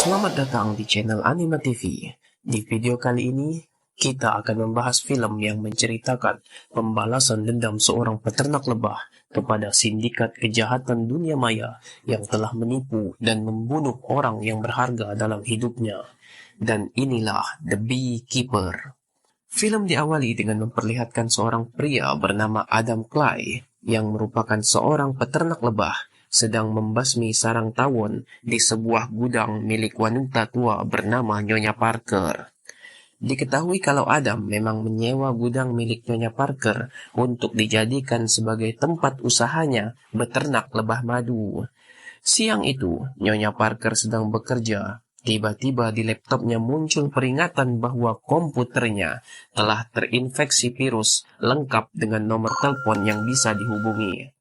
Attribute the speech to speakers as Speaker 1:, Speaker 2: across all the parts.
Speaker 1: Selamat datang di channel Anime TV. Di video kali ini, kita akan membahas film yang menceritakan pembalasan dendam seorang peternak lebah kepada sindikat kejahatan dunia maya yang telah menipu dan membunuh orang yang berharga dalam hidupnya. Dan inilah The Beekeeper. Film diawali dengan memperlihatkan seorang pria bernama Adam Clay yang merupakan seorang peternak lebah sedang membasmi sarang tawon di sebuah gudang milik wanita tua bernama Nyonya Parker. Diketahui kalau Adam memang menyewa gudang milik Nyonya Parker untuk dijadikan sebagai tempat usahanya beternak lebah madu. Siang itu, Nyonya Parker sedang bekerja. Tiba-tiba di laptopnya muncul peringatan bahwa komputernya telah terinfeksi virus lengkap dengan nomor telepon yang bisa dihubungi.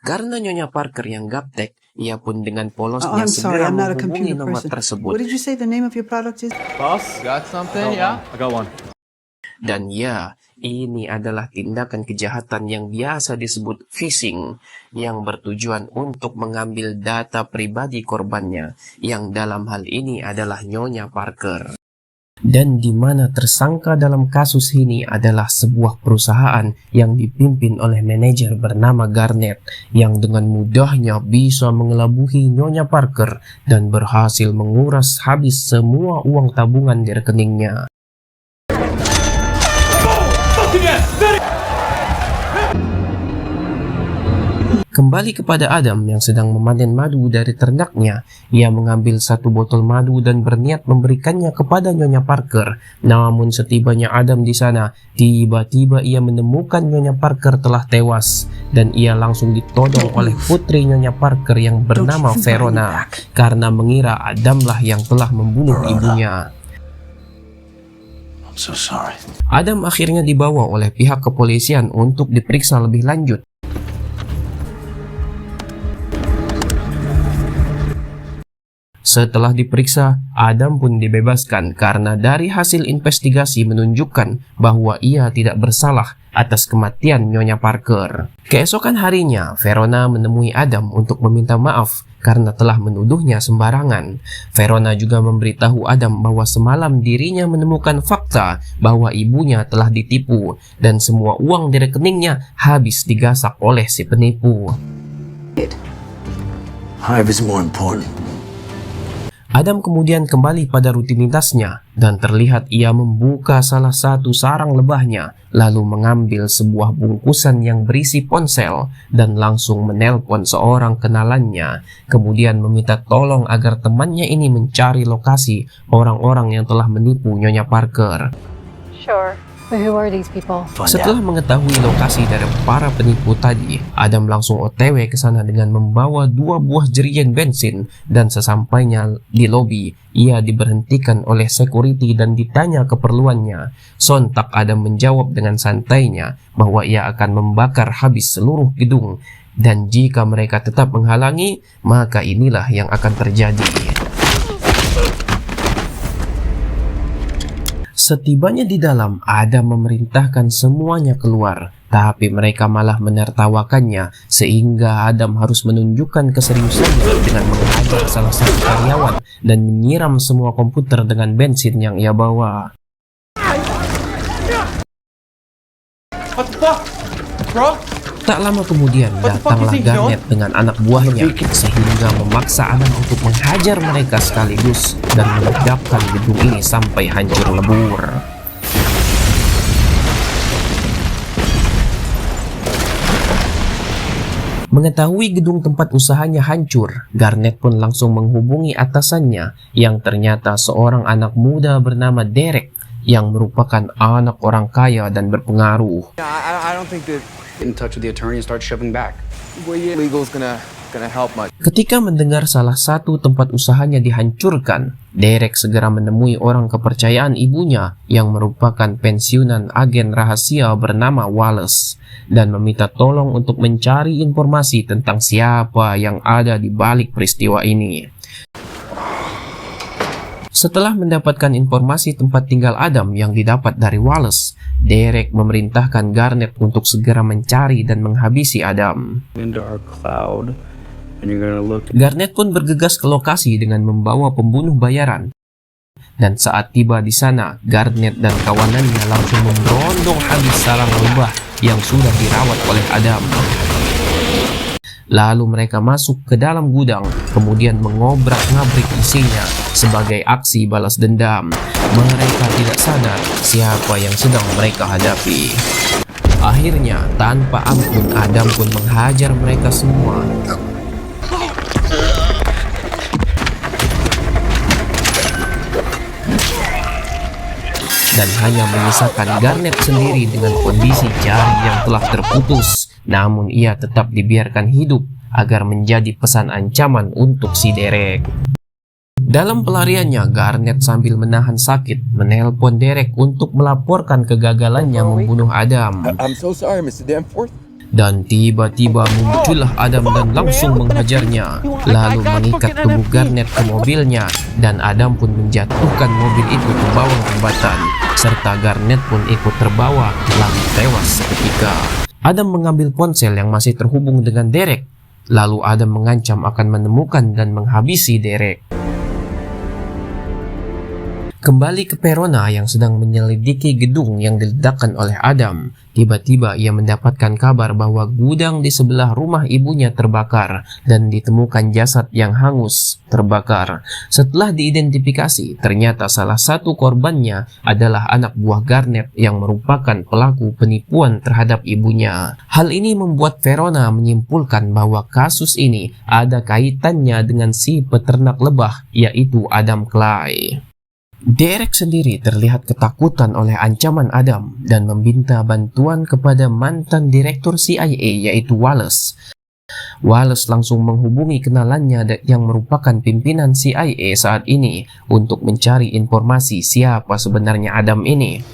Speaker 1: Karena Nyonya Parker yang gaptek, ia pun dengan polosnya segera menghubungi nomor tersebut.
Speaker 2: What did you say the name of your product is?
Speaker 3: Boss, got something? Yeah? I got one.
Speaker 1: Dan ya, ini adalah tindakan kejahatan yang biasa disebut phishing, yang bertujuan untuk mengambil data pribadi korbannya, yang dalam hal ini adalah Nyonya Parker. Dan di mana tersangka dalam kasus ini adalah sebuah perusahaan yang dipimpin oleh manajer bernama Garnet yang dengan mudahnya bisa mengelabuhi Nyonya Parker dan berhasil menguras habis semua uang tabungan di rekeningnya. Kembali kepada Adam yang sedang memanen madu dari ternaknya, ia mengambil satu botol madu dan berniat memberikannya kepada Nyonya Parker. Namun setibanya Adam di sana, tiba-tiba ia menemukan Nyonya Parker telah tewas dan ia langsung ditodong oleh putri Nyonya Parker yang bernama Verona karena mengira Adamlah yang telah membunuh ibunya.
Speaker 4: I'm so sorry.
Speaker 1: Adam akhirnya dibawa oleh pihak kepolisian untuk diperiksa lebih lanjut. Setelah diperiksa, Adam pun dibebaskan karena dari hasil investigasi menunjukkan bahwa ia tidak bersalah atas kematian Nyonya Parker. Keesokan harinya, Verona menemui Adam untuk meminta maaf karena telah menuduhnya sembarangan. Verona juga memberitahu Adam bahwa semalam dirinya menemukan fakta bahwa ibunya telah ditipu dan semua uang di rekeningnya habis digasak oleh si penipu.
Speaker 4: Hive is more important.
Speaker 1: Adam kemudian kembali pada rutinitasnya dan terlihat ia membuka salah satu sarang lebahnya, lalu mengambil sebuah bungkusan yang berisi ponsel dan langsung menelpon seorang kenalannya, kemudian meminta tolong agar temannya ini mencari lokasi orang-orang yang telah menipu Nyonya Parker.
Speaker 5: Sure. But who are these people?
Speaker 1: Setelah mengetahui lokasi dari para penipu tadi, Adam langsung OTW ke sana dengan membawa 2 buah jerigen bensin dan sesampainya di lobi, ia diberhentikan oleh security dan ditanya keperluannya. Sontak Adam menjawab dengan santainya bahwa ia akan membakar habis seluruh gedung dan jika mereka tetap menghalangi, maka inilah yang akan terjadi. Setibanya di dalam, Adam memerintahkan semuanya keluar, tapi mereka malah menertawakannya sehingga Adam harus menunjukkan keseriusannya dengan menghajar salah satu karyawan dan menyiram semua komputer dengan bensin yang ia bawa.
Speaker 3: What the fuck? Bro?
Speaker 1: Tak lama kemudian datanglah Garnet dengan anak buahnya sehingga memaksa Adam untuk menghajar mereka sekaligus dan meledakkan gedung ini sampai hancur lebur. Mengetahui gedung tempat usahanya hancur, Garnet pun langsung menghubungi atasannya yang ternyata seorang anak muda bernama Derek yang merupakan anak orang kaya dan berpengaruh.
Speaker 3: I don't think that get in touch with the attorney and start shoving back. Well, yeah, legal's gonna help much.
Speaker 1: Ketika mendengar salah satu tempat usahanya dihancurkan, Derek segera menemui orang kepercayaan ibunya yang merupakan pensiunan agen rahasia bernama Wallace dan meminta tolong untuk mencari informasi tentang siapa yang ada di balik peristiwa ini. Setelah mendapatkan informasi tempat tinggal Adam yang didapat dari Wallace, Derek memerintahkan Garnet untuk segera mencari dan menghabisi Adam.
Speaker 4: Into our cloud
Speaker 3: and you're gonna look.
Speaker 1: Garnet pun bergegas ke lokasi dengan membawa pembunuh bayaran. Dan saat tiba di sana, Garnet dan kawanannya langsung memberondong habis sarang lebah yang sudah dirawat oleh Adam. Lalu mereka masuk ke dalam gudang, kemudian mengobrak-ngabrik isinya sebagai aksi balas dendam. Mereka tidak sadar siapa yang sedang mereka hadapi. Akhirnya, tanpa ampun, Adam pun menghajar mereka semua. Dan hanya menyisakan Garnet sendiri dengan kondisi jari yang telah terputus. Namun ia tetap dibiarkan hidup agar menjadi pesan ancaman untuk si Derek. Dalam pelariannya, Garnet sambil menahan sakit menelpon Derek untuk melaporkan kegagalannya membunuh Adam.
Speaker 6: I'm so sorry, Mr. Danforth.
Speaker 1: Dan tiba-tiba muncullah Adam dan langsung menghajarnya, lalu mengikat tubuh Garnet ke mobilnya, dan Adam pun menjatuhkan mobil itu ke bawah jembatan, serta Garnet pun ikut terbawa lalu tewas seketika. Adam mengambil ponsel yang masih terhubung dengan Derek, lalu Adam mengancam akan menemukan dan menghabisi Derek. Kembali ke Verona yang sedang menyelidiki gedung yang diledakkan oleh Adam. Tiba-tiba ia mendapatkan kabar bahwa gudang di sebelah rumah ibunya terbakar dan ditemukan jasad yang hangus terbakar. Setelah diidentifikasi, ternyata salah satu korbannya adalah anak buah Garnet yang merupakan pelaku penipuan terhadap ibunya. Hal ini membuat Verona menyimpulkan bahwa kasus ini ada kaitannya dengan si peternak lebah, yaitu Adam Clay. Derek sendiri terlihat ketakutan oleh ancaman Adam dan meminta bantuan kepada mantan direktur CIA yaitu Wallace. Wallace langsung menghubungi kenalannya yang merupakan pimpinan CIA saat ini untuk mencari informasi siapa sebenarnya Adam ini.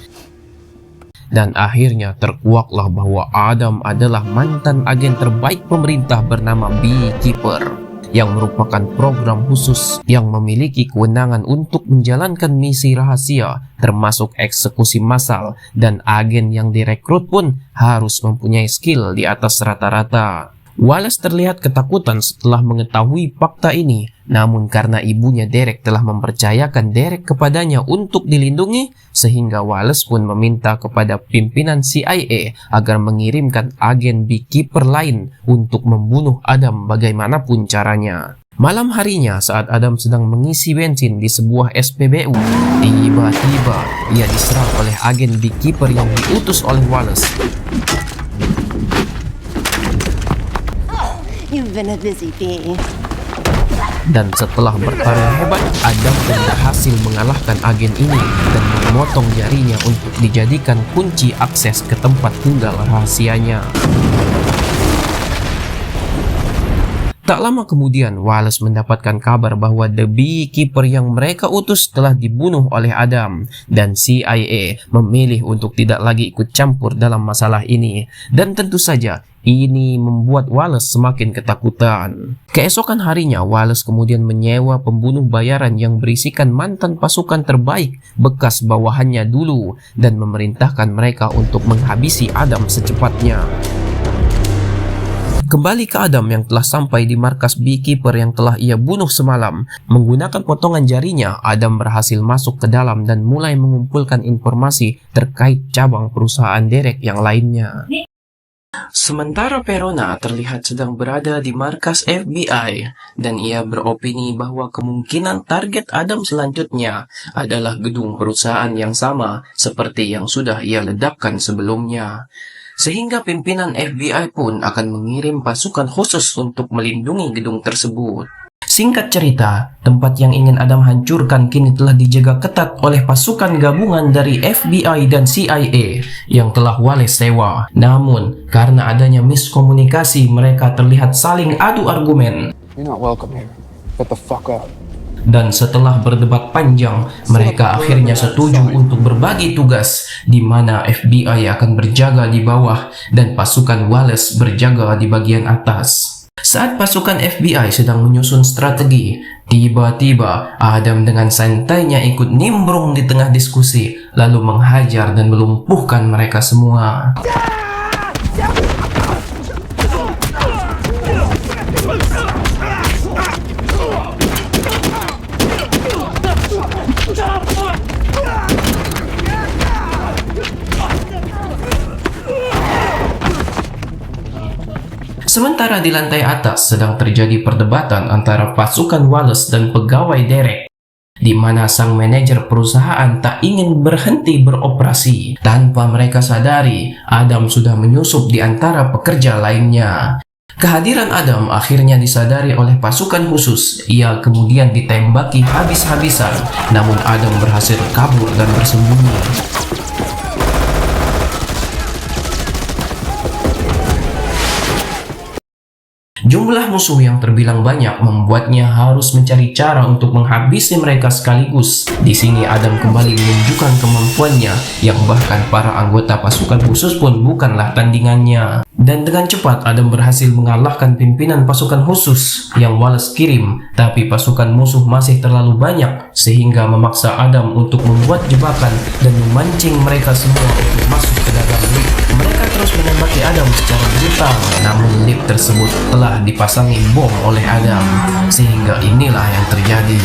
Speaker 1: Dan akhirnya terkuaklah bahwa Adam adalah mantan agen terbaik pemerintah bernama Beekeeper, yang merupakan program khusus yang memiliki kewenangan untuk menjalankan misi rahasia termasuk eksekusi massal, dan agen yang direkrut pun harus mempunyai skill di atas rata-rata. Wallace terlihat ketakutan setelah mengetahui fakta ini, namun karena ibunya Derek telah mempercayakan Derek kepadanya untuk dilindungi, sehingga Wallace pun meminta kepada pimpinan CIA agar mengirimkan agen Beekeeper lain untuk membunuh Adam bagaimanapun caranya. Malam harinya saat Adam sedang mengisi bensin di sebuah SPBU, tiba-tiba ia diserang oleh agen Beekeeper yang diutus oleh Wallace.
Speaker 7: You've been a busy bee.
Speaker 1: Dan setelah bertarung hebat, Adam pun berhasil mengalahkan agen ini dan memotong jarinya untuk dijadikan kunci akses ke tempat tinggal rahasianya. Tak lama kemudian, Wallace mendapatkan kabar bahwa The Beekeeper yang mereka utus telah dibunuh oleh Adam, dan CIA memilih untuk tidak lagi ikut campur dalam masalah ini. Dan tentu saja, ini membuat Wallace semakin ketakutan. Keesokan harinya, Wallace kemudian menyewa pembunuh bayaran yang berisikan mantan pasukan terbaik bekas bawahannya dulu, dan memerintahkan mereka untuk menghabisi Adam secepatnya. Kembali ke Adam yang telah sampai di markas Beekeeper yang telah ia bunuh semalam. Menggunakan potongan jarinya, Adam berhasil masuk ke dalam dan mulai mengumpulkan informasi terkait cabang perusahaan Derek yang lainnya. Sementara Verona terlihat sedang berada di markas FBI, dan ia beropini bahwa kemungkinan target Adam selanjutnya adalah gedung perusahaan yang sama seperti yang sudah ia ledakkan sebelumnya. Sehingga pimpinan FBI pun akan mengirim pasukan khusus untuk melindungi gedung tersebut. Singkat cerita, tempat yang ingin Adam hancurkan kini telah dijaga ketat oleh pasukan gabungan dari FBI dan CIA yang telah Wallace sewa. Namun, karena adanya miskomunikasi, mereka terlihat saling adu argumen.
Speaker 3: You're not welcome here. Get the fuck up.
Speaker 1: Dan setelah berdebat panjang, mereka akhirnya setuju untuk berbagi tugas, di mana FBI akan berjaga di bawah dan pasukan Wallace berjaga di bagian atas. Saat pasukan FBI sedang menyusun strategi, tiba-tiba Adam dengan santainya ikut nimbrung di tengah diskusi, lalu menghajar dan melumpuhkan mereka semua. Sementara di lantai atas sedang terjadi perdebatan antara pasukan Wallace dan pegawai Derek, di mana sang manajer perusahaan tak ingin berhenti beroperasi. Tanpa mereka sadari, Adam sudah menyusup di antara pekerja lainnya. Kehadiran Adam akhirnya disadari oleh pasukan khusus. Ia kemudian ditembaki habis-habisan, namun Adam berhasil kabur dan bersembunyi. Jumlah musuh yang terbilang banyak membuatnya harus mencari cara untuk menghabisi mereka sekaligus. Di sini Adam kembali menunjukkan kemampuannya, yang bahkan para anggota pasukan khusus pun bukanlah tandingannya. Dan dengan cepat Adam berhasil mengalahkan pimpinan pasukan khusus yang Wallace kirim, tapi pasukan musuh masih terlalu banyak sehingga memaksa Adam untuk membuat jebakan dan memancing mereka semua untuk masuk ke dalam lift. Mereka terus menembaki Adam secara brutal, namun lift tersebut telah dipasangi bom oleh Adam, sehingga inilah yang terjadi.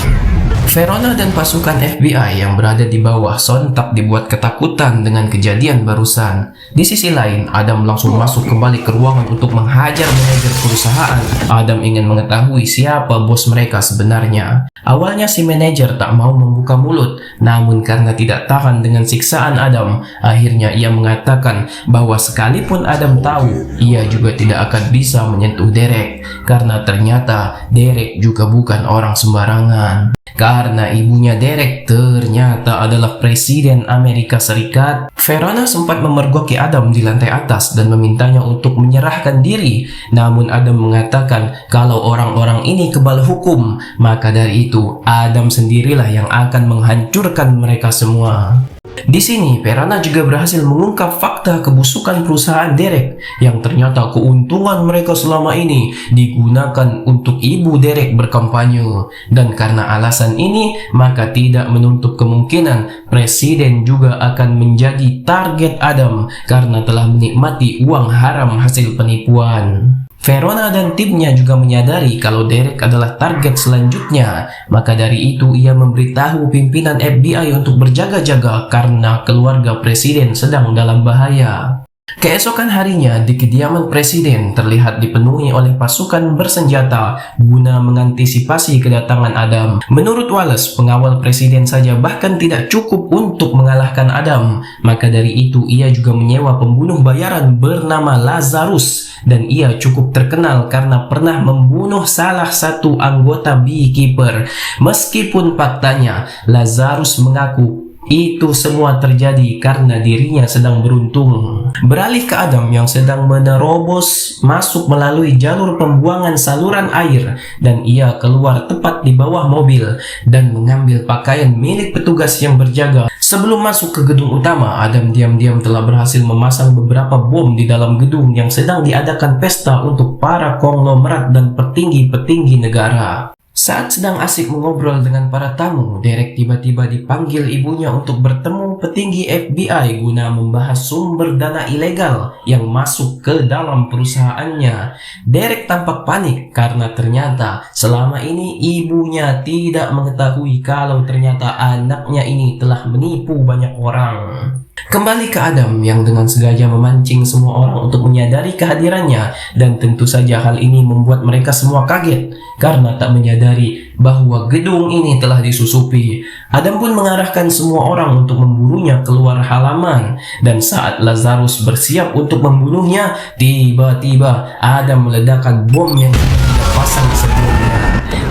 Speaker 1: Verona dan pasukan FBI yang berada di bawah sontak dibuat ketakutan dengan kejadian barusan. Di sisi lain, Adam langsung masuk kembali ke ruangan untuk menghajar manajer perusahaan. Adam ingin mengetahui siapa bos mereka sebenarnya. Awalnya si manajer tak mau membuka mulut, namun karena tidak tahan dengan siksaan Adam, akhirnya ia mengatakan bahwa sekalipun Adam tahu, ia juga tidak akan bisa menyentuh Derek, karena ternyata Derek juga bukan orang sembarangan. Karena ibunya Derek ternyata adalah Presiden Amerika Serikat. Verona sempat memergoki Adam di lantai atas dan memintanya untuk menyerahkan diri. Namun Adam mengatakan kalau orang-orang ini kebal hukum, maka dari itu Adam sendirilah yang akan menghancurkan mereka semua. Di sini, Verona juga berhasil mengungkap fakta kebusukan perusahaan Derek, yang ternyata keuntungan mereka selama ini digunakan untuk ibu Derek berkampanye. Dan karena alasan ini, maka tidak menutup kemungkinan Presiden juga akan menjadi target Adam karena telah menikmati uang haram hasil penipuan. Verona dan timnya juga menyadari kalau Derek adalah target selanjutnya, maka dari itu ia memberitahu pimpinan FBI untuk berjaga-jaga karena keluarga presiden sedang dalam bahaya. Keesokan harinya, di kediaman presiden terlihat dipenuhi oleh pasukan bersenjata guna mengantisipasi kedatangan Adam. Menurut Wallace, pengawal presiden saja bahkan tidak cukup untuk mengalahkan Adam. Maka dari itu, ia juga menyewa pembunuh bayaran bernama Lazarus. Dan ia cukup terkenal karena pernah membunuh salah satu anggota Beekeeper. Meskipun faktanya, Lazarus mengaku itu semua terjadi karena dirinya sedang beruntung. Beralih ke Adam yang sedang menerobos masuk melalui jalur pembuangan saluran air, dan ia keluar tepat di bawah mobil dan mengambil pakaian milik petugas yang berjaga. Sebelum masuk ke gedung utama, Adam diam-diam telah berhasil memasang beberapa bom di dalam gedung yang sedang diadakan pesta untuk para konglomerat dan petinggi-petinggi negara. Saat sedang asik mengobrol dengan para tamu, Derek tiba-tiba dipanggil ibunya untuk bertemu petinggi FBI guna membahas sumber dana ilegal yang masuk ke dalam perusahaannya. Derek tampak panik karena ternyata selama ini ibunya tidak mengetahui kalau ternyata anaknya ini telah menipu banyak orang. Kembali ke Adam yang dengan sengaja memancing semua orang untuk menyadari kehadirannya, dan tentu saja hal ini membuat mereka semua kaget karena tak menyadari bahwa gedung ini telah disusupi. Adam pun mengarahkan semua orang untuk memburunya keluar halaman, dan saat Lazarus bersiap untuk membunuhnya, tiba-tiba Adam meledakkan bom yang dia pasang sebelumnya,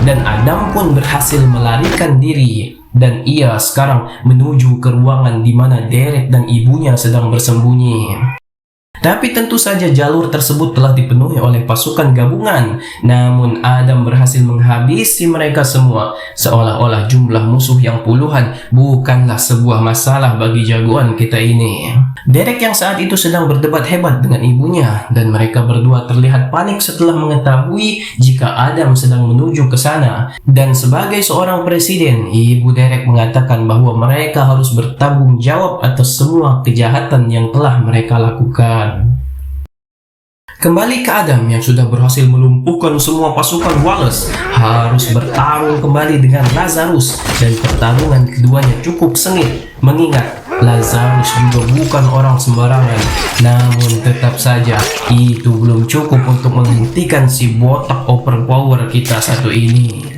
Speaker 1: dan Adam pun berhasil melarikan diri. Dan ia sekarang menuju ke ruangan di mana Derek dan ibunya sedang bersembunyi. Tapi tentu saja jalur tersebut telah dipenuhi oleh pasukan gabungan. Namun Adam berhasil menghabisi mereka semua, seolah-olah jumlah musuh yang puluhan bukanlah sebuah masalah bagi jagoan kita ini. Derek yang saat itu sedang berdebat hebat dengan ibunya, dan mereka berdua terlihat panik setelah mengetahui jika Adam sedang menuju ke sana. Dan sebagai seorang presiden, ibu Derek mengatakan bahwa mereka harus bertanggung jawab atas semua kejahatan yang telah mereka lakukan. Kembali ke Adam yang sudah berhasil melumpuhkan semua pasukan Wallace, harus bertarung kembali dengan Lazarus, dan pertarungan keduanya cukup sengit mengingat Lazarus juga bukan orang sembarangan. Namun tetap saja itu belum cukup untuk menghentikan si botak overpower kita satu ini.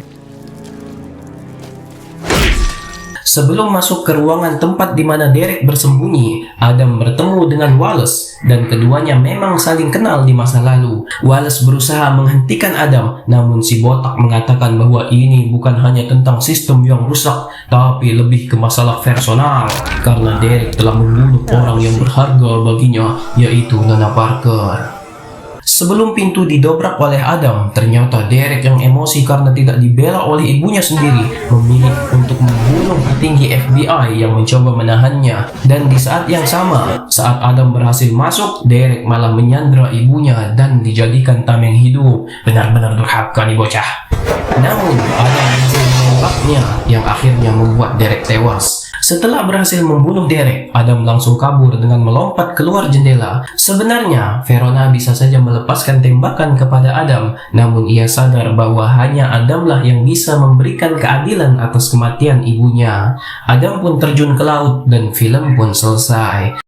Speaker 1: Sebelum masuk ke ruangan tempat di mana Derek bersembunyi, Adam bertemu dengan Wallace dan keduanya memang saling kenal di masa lalu. Wallace berusaha menghentikan Adam, namun si botak mengatakan bahwa ini bukan hanya tentang sistem yang rusak, tapi lebih ke masalah personal karena Derek telah membunuh orang yang berharga baginya, yaitu Nona Parker. Sebelum pintu didobrak oleh Adam, ternyata Derek yang emosi karena tidak dibela oleh ibunya sendiri memilih untuk membunuh petinggi FBI yang mencoba menahannya. Dan di saat yang sama, saat Adam berhasil masuk, Derek malah menyandra ibunya dan dijadikan tameng hidup. Benar-benar durhaka nih bocah. Namun, Adam berhasil menembaknya yang akhirnya membuat Derek tewas. Setelah berhasil membunuh Derek, Adam langsung kabur dengan melompat keluar jendela. Sebenarnya, Verona bisa saja melepaskan tembakan kepada Adam, namun ia sadar bahwa hanya Adamlah yang bisa memberikan keadilan atas kematian ibunya. Adam pun terjun ke laut dan film pun selesai.